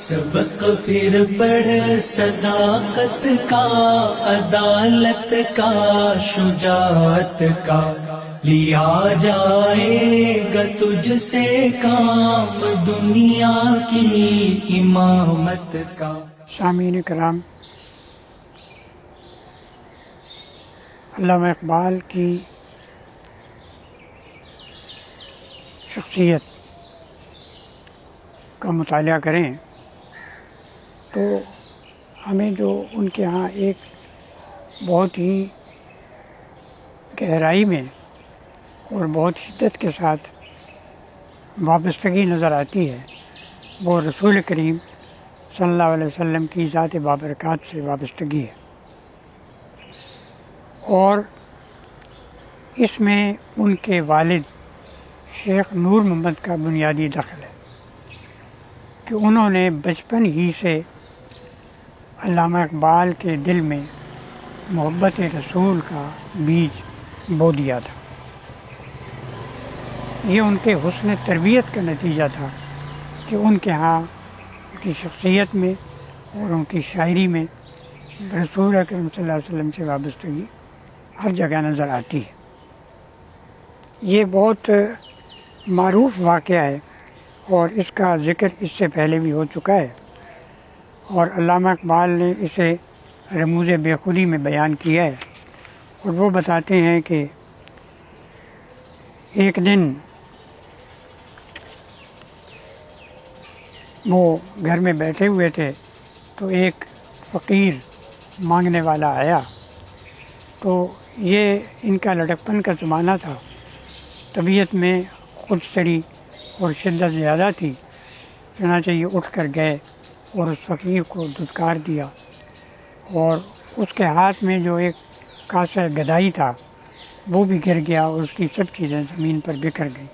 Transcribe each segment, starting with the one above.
سبق پھر پڑھ صداقت کا، عدالت کا، شجاعت کا، لیا جائے گا تجھ سے کام دنیا کی امامت کا۔ سامعین کرام، علامہ اقبال کی شخصیت کا مطالعہ کریں تو ہمیں جو ان کے ہاں ایک بہت ہی گہرائی میں اور بہت شدت کے ساتھ وابستگی نظر آتی ہے، وہ رسول کریم صلی اللہ علیہ وسلم کی ذات بابرکات سے وابستگی ہے، اور اس میں ان کے والد شیخ نور محمد کا بنیادی دخل ہے کہ انہوں نے بچپن ہی سے علامہ اقبال کے دل میں محبت رسول کا بیج بو دیا تھا۔ یہ ان کے حسن تربیت کا نتیجہ تھا کہ ان کے ہاں ان کی شخصیت میں اور ان کی شاعری میں رسول اکرم صلی اللہ علیہ وسلم سے وابستگی ہر جگہ نظر آتی ہے۔ یہ بہت معروف واقعہ ہے اور اس کا ذکر اس سے پہلے بھی ہو چکا ہے، اور علامہ اقبال نے اسے رموز بے خودی میں بیان کیا ہے، اور وہ بتاتے ہیں کہ ایک دن وہ گھر میں بیٹھے ہوئے تھے تو ایک فقیر مانگنے والا آیا، تو یہ ان کا لڑکپن کا زمانہ تھا، طبیعت میں خود سڑی اور شدت زیادہ تھی، چنانچہ یہ اٹھ کر گئے اور اس فقیر کو دھتکار دیا، اور اس کے ہاتھ میں جو ایک کاسہ گدائی تھا وہ بھی گر گیا اور اس کی سب چیزیں زمین پر بکھر گئیں۔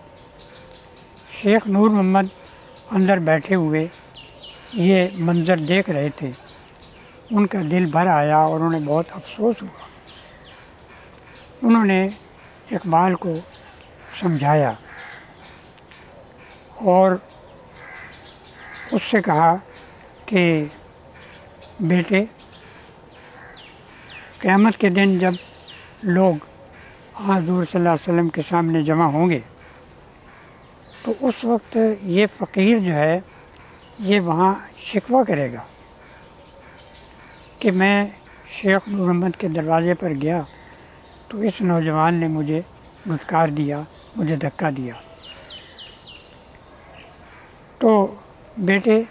شیخ نور محمد اندر بیٹھے ہوئے یہ منظر دیکھ رہے تھے، ان کا دل بھر آیا اور انہیں بہت افسوس ہوا۔ انہوں نے اقبال کو سمجھایا اور اس سے کہا کہ بیٹے، قیامت کے دن جب لوگ حضور صلی اللہ علیہ وسلم کے سامنے جمع ہوں گے تو اس وقت یہ فقیر جو ہے یہ وہاں شکوہ کرے گا کہ میں شیخ نور محمد کے دروازے پر گیا تو اس نوجوان نے مجھے دھتکار دیا، مجھے دھکا دیا۔ تو بیٹے،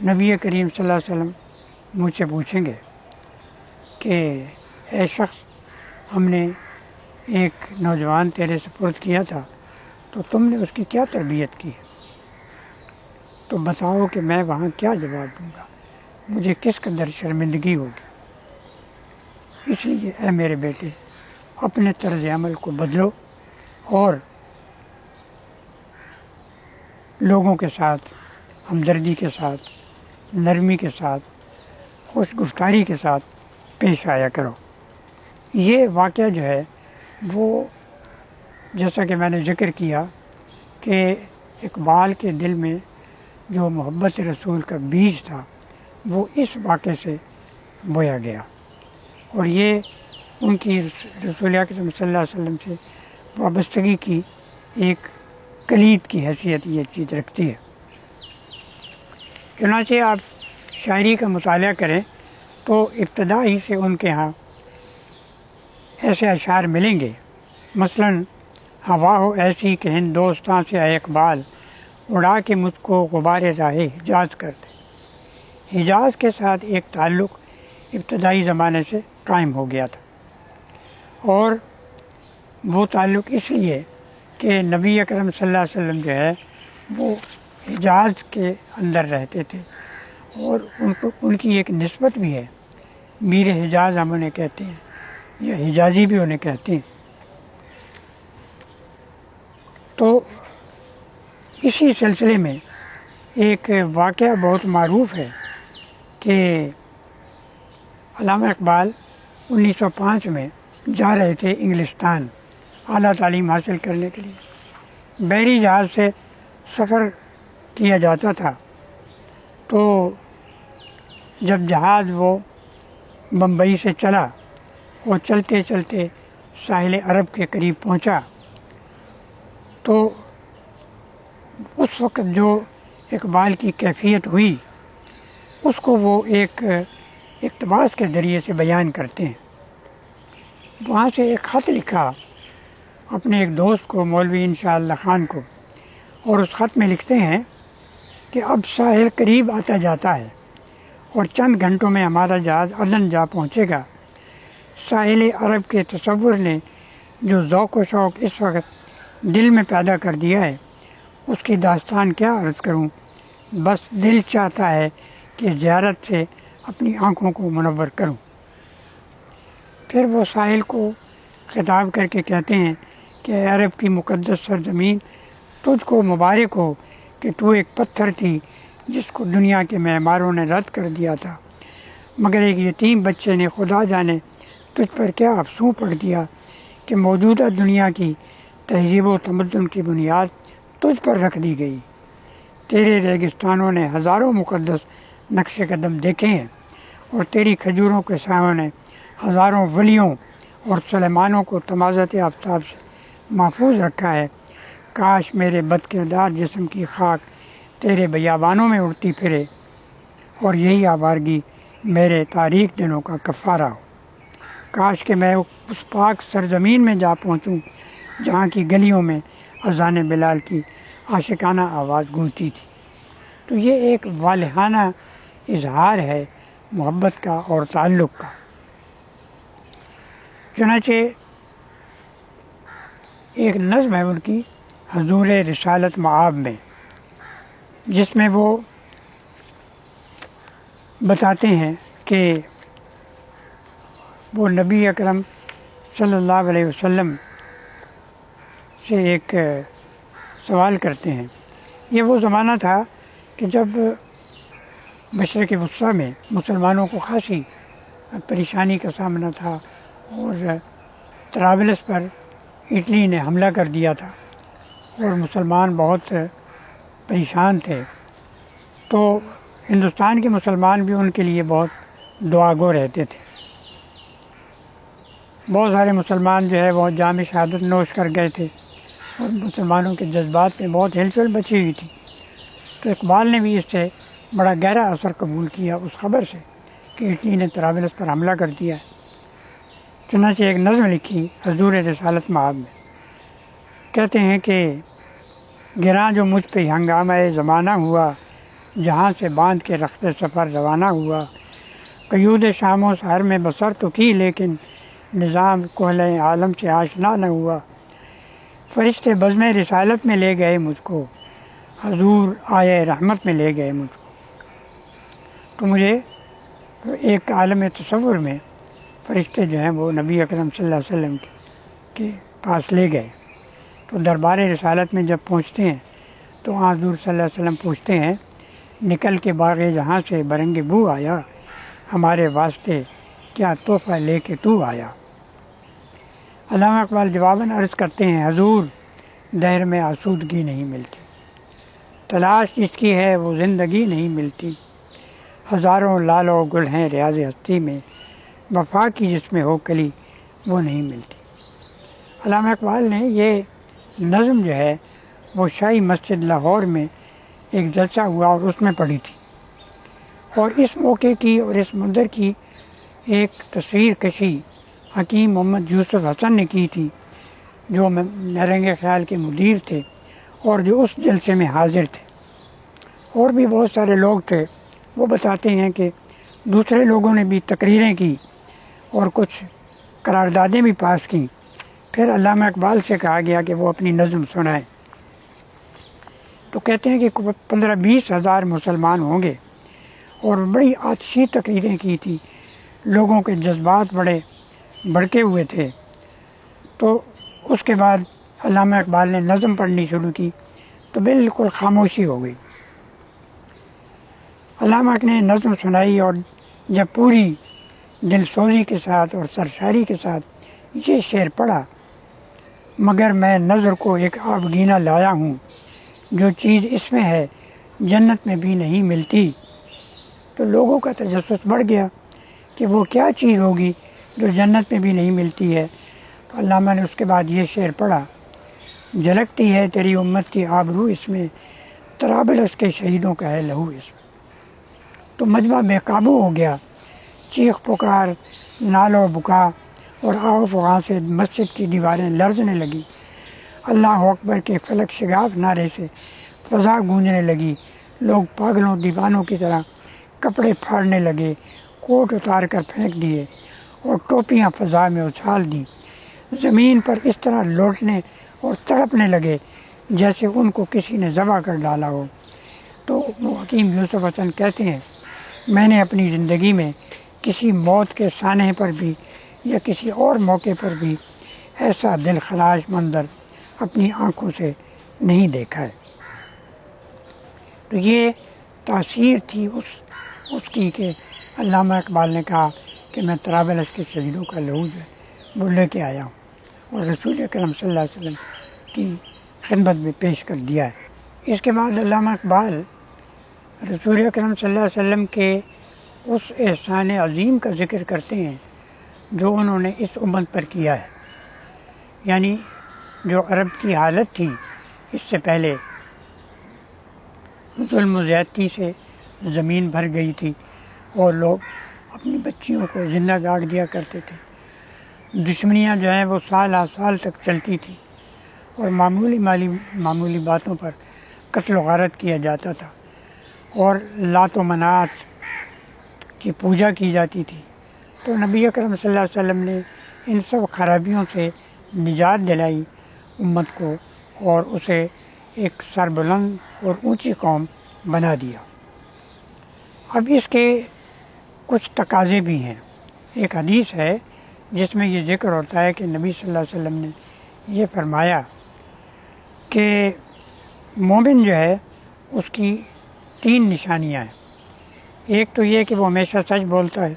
نبی کریم صلی اللہ علیہ وسلم مجھ سے پوچھیں گے کہ اے شخص، ہم نے ایک نوجوان تیرے سپرد کیا تھا تو تم نے اس کی کیا تربیت کی؟ تو بتاؤ کہ میں وہاں کیا جواب دوں گا، مجھے کس قدر شرمندگی ہوگی۔ اس لیے اے میرے بیٹے، اپنے طرز عمل کو بدلو اور لوگوں کے ساتھ ہمدردی کے ساتھ، نرمی کے ساتھ، خوش گفتاری کے ساتھ پیش آیا کرو۔ یہ واقعہ جو ہے وہ جیسا کہ میں نے ذکر کیا کہ اقبال کے دل میں جو محبت رسول کا بیج تھا وہ اس واقعے سے بویا گیا، اور یہ ان کی رسول اکرم صلی اللہ علیہ وسلم سے وابستگی کی ایک کلید کی حیثیت یہ چیز رکھتی ہے۔ چنانچہ آپ شاعری کا مطالعہ کریں تو ابتدا ہی سے ان کے ہاں ایسے اشعار ملیں گے، مثلاً ہوا ہو ایسی کہ ہندوستاں سے اے اقبال، اڑا کے مجھ کو غبار راہ حجاز کر دے۔ حجاز کے ساتھ ایک تعلق ابتدائی زمانے سے قائم ہو گیا تھا، اور وہ تعلق اس لیے کہ نبی اکرم صلی اللہ علیہ وسلم جو ہے وہ حجاز کے اندر رہتے تھے، اور ان کی ایک نسبت بھی ہے، میر حجاز ہم انہیں کہتے ہیں یا حجازی بھی انہیں کہتے ہیں۔ تو اسی سلسلے میں ایک واقعہ بہت معروف ہے کہ علامہ اقبال 1905 میں جا رہے تھے انگلستان اعلیٰ تعلیم حاصل کرنے کے لیے۔ بحری جہاز سے سفر کیا جاتا تھا تو جب جہاز وہ بمبئی سے چلا، وہ چلتے چلتے ساحل عرب کے قریب پہنچا، تو اس وقت جو اقبال کی کیفیت ہوئی اس کو وہ ایک اقتباس کے ذریعے سے بیان کرتے ہیں۔ وہاں سے ایک خط لکھا اپنے ایک دوست کو، مولوی انشاءاللہ خان کو، اور اس خط میں لکھتے ہیں کہ اب ساحل قریب آتا جاتا ہے اور چند گھنٹوں میں ہمارا جہاز عدن جا پہنچے گا۔ ساحل عرب کے تصور نے جو ذوق و شوق اس وقت دل میں پیدا کر دیا ہے اس کی داستان کیا عرض کروں، بس دل چاہتا ہے کہ زیارت سے اپنی آنکھوں کو منور کروں۔ پھر وہ ساحل کو خطاب کر کے کہتے ہیں کہ اے عرب کی مقدس سرزمین، تجھ کو مبارک ہو کہ تو ایک پتھر تھی جس کو دنیا کے معماروں نے رد کر دیا تھا، مگر ایک یتیم بچے نے خدا جانے تجھ پر کیا افسوں پڑ دیا کہ موجودہ دنیا کی تہذیب و تمدن کی بنیاد تجھ پر رکھ دی گئی۔ تیرے ریگستانوں نے ہزاروں مقدس نقش قدم دیکھے ہیں اور تیری کھجوروں کے سایوں نے ہزاروں ولیوں اور سلیمانوں کو تمازت آفتاب سے محفوظ رکھا ہے۔ کاش میرے بد کردار جسم کی خاک تیرے بیابانوں میں اڑتی پھرے اور یہی آوارگی میرے تاریک دنوں کا کفارہ ہو۔ کاش کہ میں اس پاک سرزمین میں جا پہنچوں جہاں کی گلیوں میں اذان بلال کی عاشقانہ آواز گونجتی تھی۔ تو یہ ایک والہانہ اظہار ہے محبت کا اور تعلق کا۔ چنانچہ ایک نظم ہے ان کی حضور رسالت معاب میں، جس میں وہ بتاتے ہیں کہ وہ نبی اکرم صلی اللہ علیہ وسلم سے ایک سوال کرتے ہیں۔ یہ وہ زمانہ تھا کہ جب مشرق وسطیٰ میں مسلمانوں کو خاصی پریشانی کا سامنا تھا اور طرابلس پر اٹلی نے حملہ کر دیا تھا اور مسلمان بہت پریشان تھے، تو ہندوستان کے مسلمان بھی ان کے لیے بہت دعا گو رہتے تھے۔ بہت سارے مسلمان جو ہے وہ جام شہادت نوش کر گئے تھے اور مسلمانوں کے جذبات میں بہت ہلچل بچی ہوئی تھی۔ تو اقبال نے بھی اس سے بڑا گہرا اثر قبول کیا اس خبر سے کہ اٹلی نے طرابلس پر حملہ کر دیا ہے۔ چنانچہ ایک نظم لکھی حضور رسالت معاب میں، کہتے ہیں کہ گراں جو مجھ پہ ہنگامہ زمانہ ہوا، جہاں سے باندھ کے رخت سفر روانہ ہوا، قیود شام و سحر میں بسر تو کی لیکن نظام کہل عالم سے آشنا نہ ہوا، فرشتے بزم رسالت میں لے گئے مجھ کو، حضور آئے رحمت میں لے گئے مجھ کو۔ تو مجھے ایک عالم تصور میں فرشتے جو ہیں وہ نبی اکرم صلی اللہ علیہ وسلم کے پاس لے گئے۔ تو دربار رسالت میں جب پہنچتے ہیں تو حضور صلی اللہ علیہ وسلم پوچھتے ہیں، نکل کے باغ جہاں سے برنگ بو آیا، ہمارے واسطے کیا تحفہ لے کے تو آیا۔ علامہ اقبال جواباً عرض کرتے ہیں، حضور دہر میں آسودگی نہیں ملتی، تلاش جس کی ہے وہ زندگی نہیں ملتی، ہزاروں لال و گل ہیں ریاض ہستی میں، وفا کی جس میں ہو کلی وہ نہیں ملتی۔ علامہ اقبال نے یہ نظم جو ہے وہ شاہی مسجد لاہور میں ایک جلسہ ہوا اور اس میں پڑھی تھی، اور اس موقع کی اور اس منظر کی ایک تصویر کشی حکیم محمد یوسف حسن نے کی تھی، جو نہرنگ خیال کے مدیر تھے اور جو اس جلسے میں حاضر تھے۔ اور بھی بہت سارے لوگ تھے، وہ بتاتے ہیں کہ دوسرے لوگوں نے بھی تقریریں کی اور کچھ قراردادیں بھی پاس کیں۔ پھر علامہ اقبال سے کہا گیا کہ وہ اپنی نظم سنائیں، تو کہتے ہیں کہ 15-20 ہزار مسلمان ہوں گے اور بڑی آتشی تقریریں کی تھی، لوگوں کے جذبات بڑے بڑکے ہوئے تھے۔ تو اس کے بعد علامہ اقبال نے نظم پڑھنی شروع کی تو بالکل خاموشی ہو گئی۔ علامہ نے نظم سنائی اور جب پوری دل سوزی کے ساتھ اور سرشاری کے ساتھ یہ شعر پڑھا، مگر میں نظر کو ایک آبگینہ لایا ہوں، جو چیز اس میں ہے جنت میں بھی نہیں ملتی، تو لوگوں کا تجسس بڑھ گیا کہ وہ کیا چیز ہوگی جو جنت میں بھی نہیں ملتی ہے. تو علامہ نے اس کے بعد یہ شعر پڑھا: جھلکتی ہے تیری امت کی آبرو اس میں، طرابلس کے شہیدوں کا ہے لہو اس میں. تو مجمع بے قابو ہو گیا، چیخ پکار، نال و بکا اور آو فغاں سے مسجد کی دیواریں لرزنے لگی. اللہ اکبر کے فلک شگاف نعرے سے فضا گونجنے لگی. لوگ پاگلوں دیوانوں کی طرح کپڑے پھاڑنے لگے، کوٹ اتار کر پھینک دیے اور ٹوپیاں فضا میں اچھال دی. زمین پر اس طرح لوٹنے اور تڑپنے لگے جیسے ان کو کسی نے ذبح کر ڈالا ہو. تو وہ حکیم یوسف حسن کہتے ہیں، میں نے اپنی زندگی میں کسی موت کے سانحے پر بھی یا کسی اور موقع پر بھی ایسا دلخراش منظر اپنی آنکھوں سے نہیں دیکھا ہے. تو یہ تاثیر تھی اس کی کہ علامہ اقبال نے کہا کہ میں طرابلس کے شہیدوں کا لہو جو ہے وہ لے کے آیا ہوں اور رسول اکرم صلی اللہ علیہ وسلم کی خدمت میں پیش کر دیا ہے. اس کے بعد علامہ اقبال رسول اکرم صلی اللہ علیہ وسلم کے اس احسان عظیم کا ذکر کرتے ہیں جو انہوں نے اس امت پر کیا ہے. یعنی جو عرب کی حالت تھی اس سے پہلے، ظلم و زیادتی سے زمین بھر گئی تھی اور لوگ اپنی بچیوں کو زندہ گاڑ دیا کرتے تھے. دشمنیاں جو ہیں وہ سال آ سال تک چلتی تھی اور معمولی باتوں پر قتل و غارت کیا جاتا تھا اور لات و منات کی پوجا کی جاتی تھی. تو نبی اکرم صلی اللہ علیہ وسلم نے ان سب خرابیوں سے نجات دلائی امت کو اور اسے ایک سربلند اور اونچی قوم بنا دیا. اب اس کے کچھ تقاضے بھی ہیں. ایک حدیث ہے جس میں یہ ذکر ہوتا ہے کہ نبی صلی اللہ علیہ وسلم نے یہ فرمایا کہ مومن جو ہے اس کی 3 نشانیاں ہیں. ایک تو یہ کہ وہ ہمیشہ سچ بولتا ہے،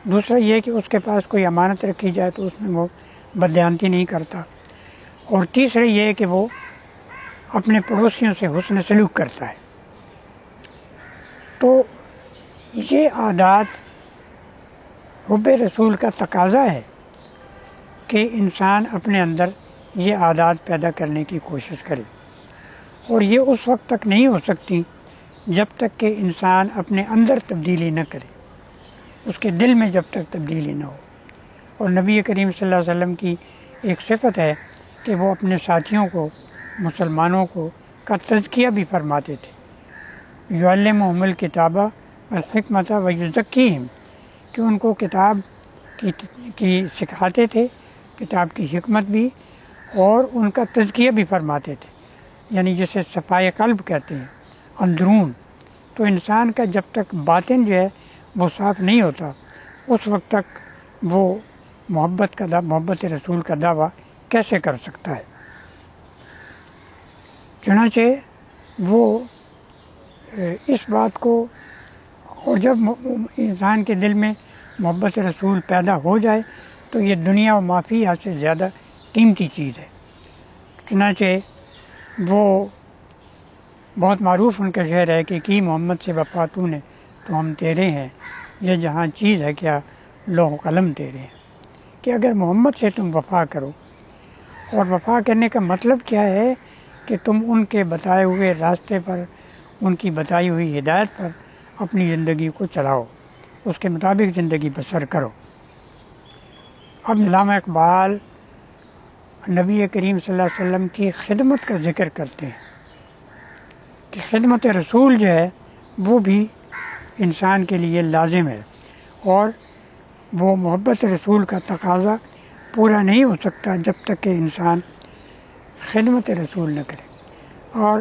دوسرا یہ کہ اس کے پاس کوئی امانت رکھی جائے تو اس میں وہ بددیانتی نہیں کرتا، اور تیسرا یہ کہ وہ اپنے پڑوسیوں سے حسن سلوک کرتا ہے. تو یہ عادات حب رسول کا تقاضا ہے کہ انسان اپنے اندر یہ عادات پیدا کرنے کی کوشش کرے، اور یہ اس وقت تک نہیں ہو سکتی جب تک کہ انسان اپنے اندر تبدیلی نہ کرے، اس کے دل میں جب تک تبدیلی نہ ہو. اور نبی کریم صلی اللہ علیہ وسلم کی ایک صفت ہے کہ وہ اپنے ساتھیوں کو، مسلمانوں کو کا تزکیہ بھی فرماتے تھے. یعلمہم الکتاب والحکمت ویزکیہم، کہ ان کو کتاب کی سکھاتے تھے، کتاب کی حکمت بھی، اور ان کا تزکیہ بھی فرماتے تھے، یعنی جسے صفائے قلب کہتے ہیں، اندرون. تو انسان کا جب تک باطن جو ہے وہ صاف نہیں ہوتا اس وقت تک وہ محبت رسول کا دعویٰ کیسے کر سکتا ہے. چنانچہ وہ اس بات کو، اور جب انسان کے دل میں محبت رسول پیدا ہو جائے تو یہ دنیا و ما فیہا سے زیادہ قیمتی چیز ہے. چنانچہ وہ بہت معروف ان کا شعر ہے کہ کی محمد سے وفا تو نے تو ہم تیرے ہیں، یہ جہاں چیز ہے کیا لوح و قلم تیرے ہیں. کہ اگر محمد سے تم وفا کرو، اور وفا کرنے کا مطلب کیا ہے کہ تم ان کے بتائے ہوئے راستے پر، ان کی بتائی ہوئی ہدایت پر اپنی زندگی کو چلاؤ، اس کے مطابق زندگی بسر کرو. اب علامہ اقبال نبی کریم صلی اللہ علیہ وسلم کی خدمت کا ذکر کرتے ہیں کہ خدمت رسول جو ہے وہ بھی انسان کے لیے لازم ہے، اور وہ محبت رسول کا تقاضا پورا نہیں ہو سکتا جب تک کہ انسان خدمت رسول نہ کرے. اور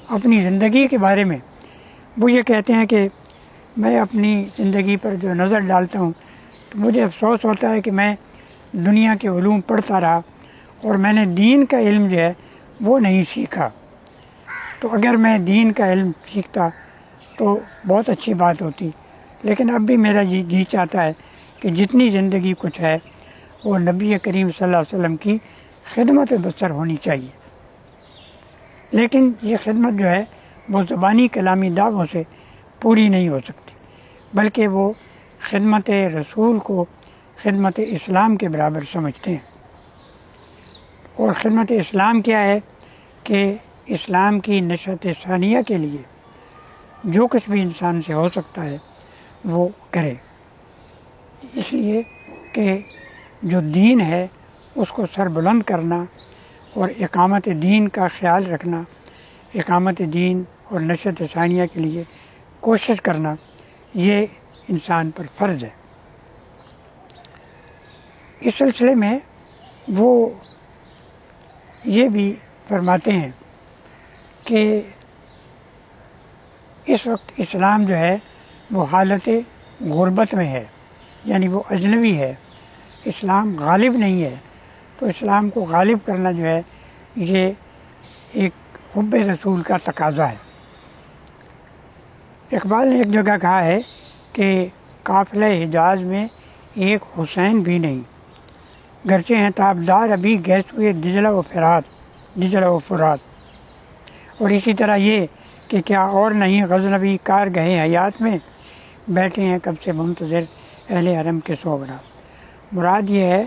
اپنی زندگی کے بارے میں وہ یہ کہتے ہیں کہ میں اپنی زندگی پر جو نظر ڈالتا ہوں تو مجھے افسوس ہوتا ہے کہ میں دنیا کے علوم پڑھتا رہا اور میں نے دین کا علم جو ہے وہ نہیں سیکھا. تو اگر میں دین کا علم سیکھتا تو بہت اچھی بات ہوتی، لیکن اب بھی میرا جی چاہتا ہے کہ جتنی زندگی کچھ ہے وہ نبی کریم صلی اللہ علیہ وسلم کی خدمت بسر ہونی چاہیے. لیکن یہ خدمت جو ہے وہ زبانی کلامی دعووں سے پوری نہیں ہو سکتی، بلکہ وہ خدمت رسول کو خدمت اسلام کے برابر سمجھتے ہیں۔ اور خدمت اسلام کیا ہے کہ اسلام کی نشأت ثانیہ کے لیے جو کچھ بھی انسان سے ہو سکتا ہے وہ کرے، اس لیے کہ جو دین ہے اس کو سر بلند کرنا اور اقامت دین کا خیال رکھنا، اقامت دین اور نشأت ثانیہ کے لیے کوشش کرنا، یہ انسان پر فرض ہے۔ اس سلسلے میں وہ یہ بھی فرماتے ہیں کہ اس وقت اسلام جو ہے وہ حالت غربت میں ہے، یعنی وہ اجنبی ہے، اسلام غالب نہیں ہے، تو اسلام کو غالب کرنا جو ہے یہ ایک حب رسول کا تقاضا ہے۔ اقبال نے ایک جگہ کہا ہے کہ قافلہ حجاز میں ایک حسین بھی نہیں، گرچہ ہیں تابدار ابھی گیس ہوئے دجلہ و فرات۔ اور اسی طرح یہ کہ کیا اور نہیں غزنوی کار گئے حیات میں، بیٹھے ہیں کب سے منتظر اہل حرم کے سوگرا۔ مراد یہ ہے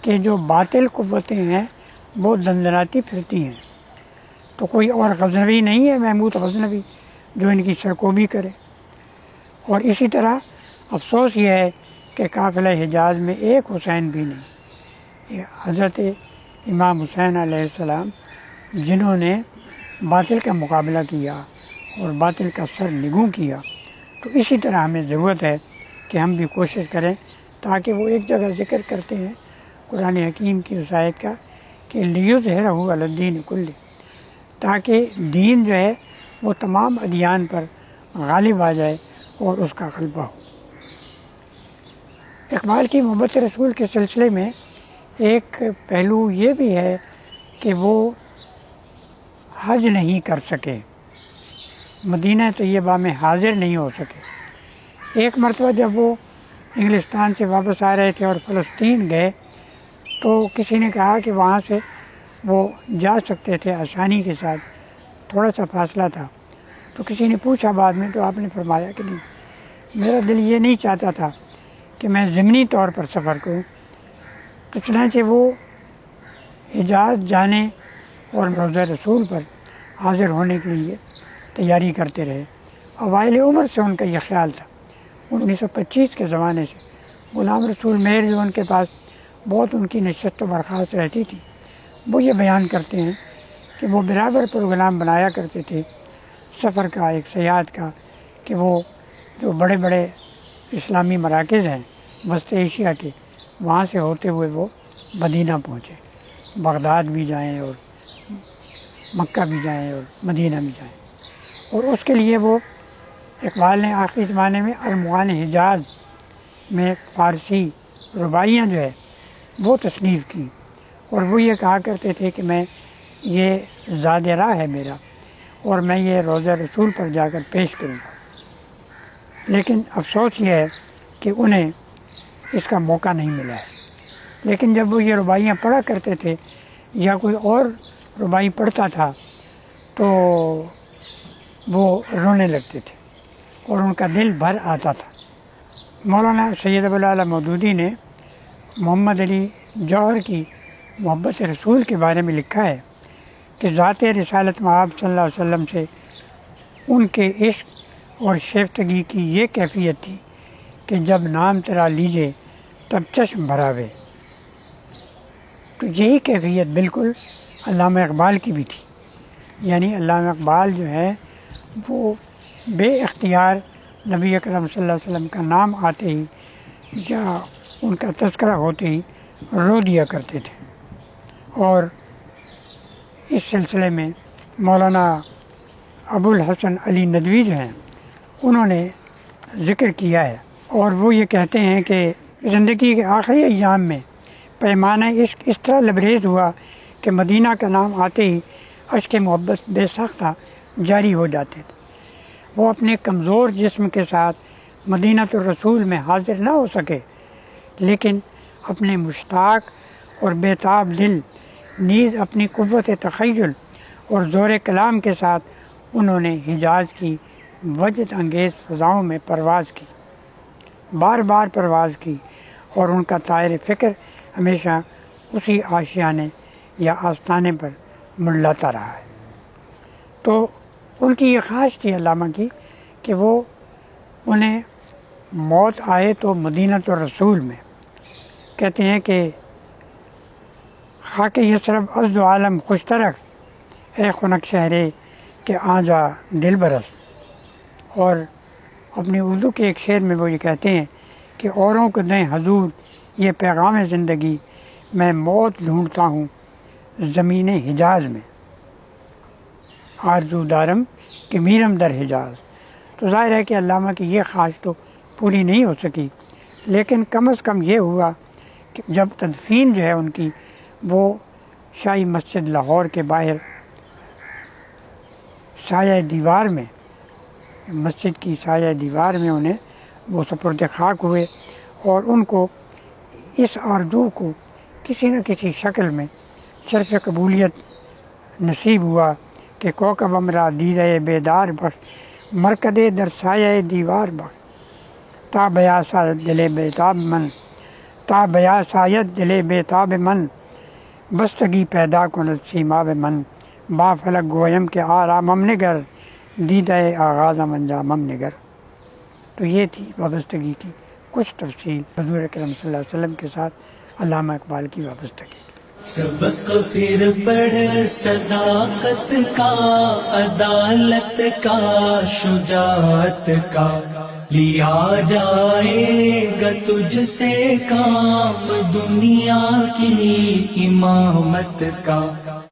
کہ جو باطل قوتیں ہیں وہ دندناتی پھرتی ہیں، تو کوئی اور غزنوی نہیں ہے محمود غزنوی جو ان کی سرکوبی کرے۔ اور اسی طرح افسوس یہ ہے کہ قافلہ حجاز میں ایک حسین بھی نہیں، یہ حضرت امام حسین علیہ السلام جنہوں نے باطل کا مقابلہ کیا اور باطل کا سر نگوں کیا، تو اسی طرح ہمیں ضرورت ہے کہ ہم بھی کوشش کریں، تاکہ وہ ایک جگہ ذکر کرتے ہیں قرآن حکیم کی اس آیت کا کہ لیظہرہ علی الدین کلہ، تاکہ دین جو ہے وہ تمام ادیان پر غالب آ جائے اور اس کا غلبہ ہو۔ اقبال کی محبت رسول کے سلسلے میں ایک پہلو یہ بھی ہے کہ وہ حج نہیں کر سکے، مدینہ طیبہ میں حاضر نہیں ہو سکے۔ ایک مرتبہ جب وہ انگلستان سے واپس آ رہے تھے اور فلسطین گئے تو کسی نے کہا کہ وہاں سے وہ جا سکتے تھے آسانی کے ساتھ، تھوڑا سا فاصلہ تھا، تو کسی نے پوچھا بعد میں تو آپ نے فرمایا کہ نہیں، میرا دل یہ نہیں چاہتا تھا کہ میں ضمنی طور پر سفر کروں، تو چنانچہ وہ حجاز جانے اور روضہ رسول پر حاضر ہونے کے لیے تیاری کرتے رہے۔ اوائل عمر سے ان کا یہ خیال تھا، 1925 کے زمانے سے غلام رسول مہر جو ان کے پاس بہت ان کی نشست و برخاست رہتی تھی، وہ یہ بیان کرتے ہیں کہ وہ برابر پروگرام بنایا کرتے تھے سفر کا، ایک سیاحت کا، کہ وہ جو بڑے بڑے اسلامی مراکز ہیں وسط ایشیا کے، وہاں سے ہوتے ہوئے وہ مدینہ پہنچے، بغداد بھی جائیں اور مکہ بھی جائیں اور مدینہ بھی جائیں۔ اور اس کے لیے وہ اقبال نے آخری زمانے میں ارمغان حجاز میں فارسی رباعیاں جو ہے وہ تصنیف کی، اور وہ یہ کہا کرتے تھے کہ میں یہ زاد راہ ہے میرا، اور میں یہ روضہ رسول پر جا کر پیش کروں گا۔ لیکن افسوس یہ ہے کہ انہیں اس کا موقع نہیں ملا ہے۔ لیکن جب وہ یہ رباعیاں پڑھا کرتے تھے یا کوئی اور رباعی پڑھتا تھا تو وہ رونے لگتے تھے اور ان کا دل بھر آتا تھا۔ مولانا سید ابوالعلا مودودی نے محمد علی جوہر کی محبت رسول کے بارے میں لکھا ہے کہ ذات رسالت مآب صلی اللہ علیہ وسلم سے ان کے عشق اور شیفتگی کی یہ کیفیت تھی کہ جب نام تیرا لیجے تب چشم بھراوے۔ تو یہی کیفیت بالکل علامہ اقبال کی بھی تھی، یعنی علامہ اقبال جو ہے وہ بے اختیار نبی اکرم صلی اللہ علیہ وسلم کا نام آتے ہی یا ان کا تذکرہ ہوتے ہی رو دیا کرتے تھے۔ اور اس سلسلے میں مولانا ابو الحسن علی ندوی جو ہیں انہوں نے ذکر کیا ہے، اور وہ یہ کہتے ہیں کہ زندگی کے آخری ایام میں پیمانہ عشق اس طرح لبریز ہوا کہ مدینہ کا نام آتے ہی اشک محبت بے ساختہ جاری ہو جاتے تھے۔ وہ اپنے کمزور جسم کے ساتھ مدینہ الرسول میں حاضر نہ ہو سکے، لیکن اپنے مشتاق اور بیتاب دل نیز اپنی قوت تخیل اور زور کلام کے ساتھ انہوں نے حجاز کی وجد انگیز فضاؤں میں پرواز کی، بار بار پرواز کی، اور ان کا طائر فکر ہمیشہ اسی آشیانے یا آستانے پر منڈلاتا رہا ہے۔ تو ان کی یہ خواہش تھی علامہ کی کہ وہ انہیں موت آئے تو مدینۃ الرسول میں، کہتے ہیں کہ خاک یثرب عز و عالم خوش ترک، اے خنک شہرے کہ آ جا دل برس۔ اور اپنی اردو کے ایک شعر میں وہ یہ کہتے ہیں کہ اوروں کو دیں حضور یہ پیغام زندگی، میں موت ڈھونڈتا ہوں زمین حجاز میں، آرزو دارم کہ میرم در حجاز۔ تو ظاہر ہے کہ علامہ کی یہ خواہش تو پوری نہیں ہو سکی، لیکن کم از کم یہ ہوا کہ جب تدفین جو ہے ان کی وہ شاہی مسجد لاہور کے باہر سایہ دیوار میں، مسجد کی سایہ دیوار میں انہیں وہ سپرد خاک ہوئے، اور ان کو اس آرزو کو کسی نہ کسی شکل میں شرف قبولیت نصیب ہوا کہ کوکب امرا دیدہ بیدار بخش، مرکدے در سایہ دیوار بخش، تا بیا سایت دل بیتاب من، تا بیا سایت دل بیتاب من، بستگی پیدا کند سیماب من، با فلک گویم کے آرامم نگر، دیدہ آغازم انجامم نگر۔ تو یہ تھی وابستگی کی کچھ تفصیل حضور اکرم صلی اللہ علیہ وسلم کے ساتھ علامہ اقبال کی وابستگی۔ سبق پھر پڑھ صداقت کا، عدالت کا، شجاعت کا، لیا جائے گا تجھ سے کام دنیا کی امامت کا۔